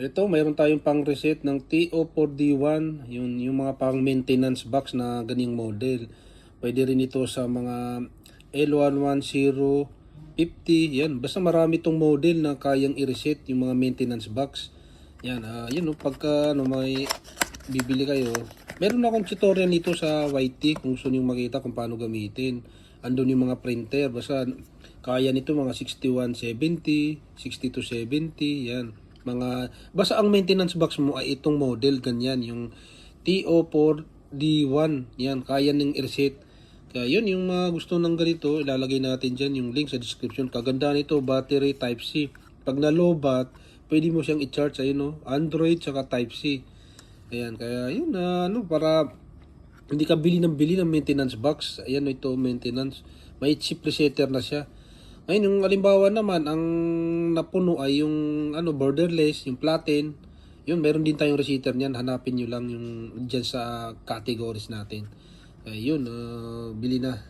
Ito, mayroon tayong pang reset ng TO4D1, yung mga pang maintenance box na ganing model. Pwede rin ito sa mga L11050, yan. Basta marami itong model na kayang i-reset yung mga maintenance box. Yan, yun, no, pagka may bibili kayo, meron akong tutorial nito sa YT kung gusto niyo makita kung paano gamitin. Andun yung mga printer, basta kaya nito mga 6170, 6270, yan. Basta ang maintenance box mo ay itong model, ganyan, yung TO4D1, yan, kaya ning i-reset. Kaya yun, yung mga gusto ng ganito, ilalagay natin dyan yung link sa description. Kaganda nito, battery Type-C. Pag na-lowbat, pwede mo siyang i-charge, ayun, no? Android saka Type-C. Ayan, kaya yun, para hindi ka bili ng maintenance box. Ayan, ito, maintenance. May chip resetter na siya. Ngayon, yung halimbawa naman, ang napuno ay yung borderless, yung platin. Yun, meron din tayong resetter niyan. Hanapin nyo lang yung dyan sa categories natin. Ayun, bili na.